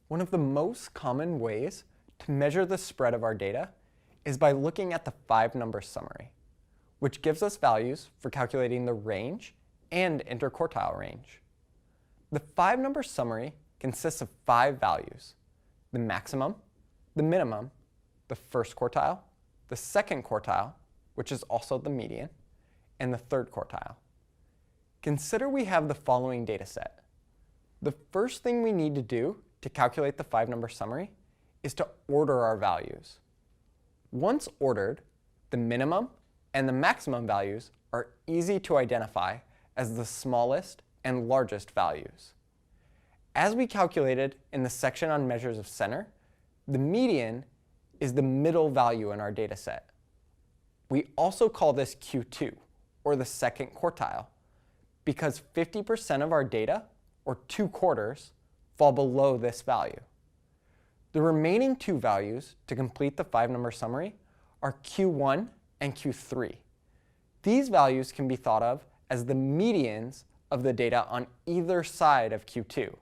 One of the most common ways to measure the spread of our data is by looking at the 5-number summary, which gives us values for calculating the range and interquartile range. The 5-number summary consists of 5 values: the maximum, the minimum, the first quartile, the second quartile, which is also the median, and the third quartile. Consider we have the following data set. The first thing we need to do to calculate the 5-number summary is to order our values. Once ordered, the minimum and the maximum values are easy to identify as the smallest and largest values. As we calculated in the section on measures of center, the median is the middle value in our data set. We also call this Q2, or the second quartile, because 50% of our data, or 2/4, fall below this value. The remaining 2 values to complete the 5-number summary are Q1 and Q3. These values can be thought of as the medians of the data on either side of Q2.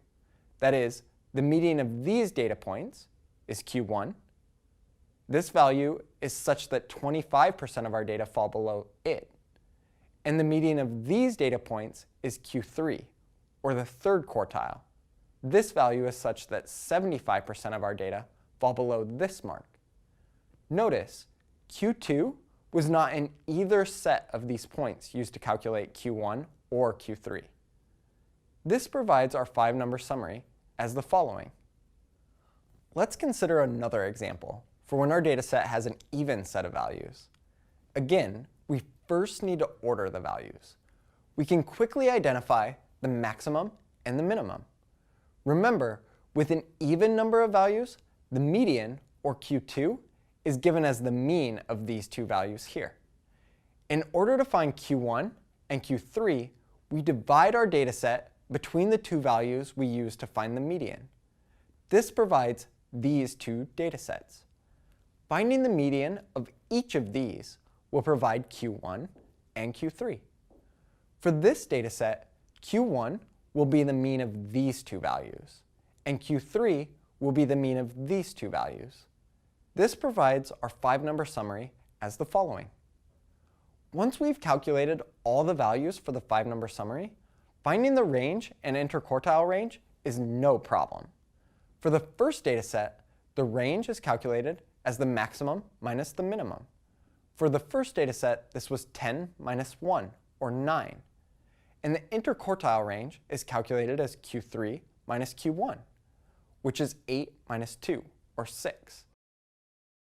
That is, the median of these data points is Q1. This value is such that 25% of our data fall below it. And the median of these data points is Q3, or the third quartile. This value is such that 75% of our data fall below this mark. Notice, Q2 was not in either set of these points used to calculate Q1 or Q3. This provides our 5-number summary as the following. Let's consider another example for when our data set has an even set of values. Again, we first need to order the values. We can quickly identify the maximum and the minimum. Remember, with an even number of values, the median, or Q2, is given as the mean of these 2 values here. In order to find Q1 and Q3, we divide our data set between the 2 values we use to find the median. This provides these 2 data sets. Finding the median of each of these will provide Q1 and Q3. For this data set, Q1 will be the mean of these 2 values, and Q3 will be the mean of these 2 values. This provides our 5-number summary as the following. Once we've calculated all the values for the 5-number summary, finding the range and interquartile range is no problem. For the first data set, the range is calculated as the maximum minus the minimum. For the first data set, this was 10 minus 1, or 9. And the interquartile range is calculated as Q3 minus Q1, which is 8 minus 2, or 6.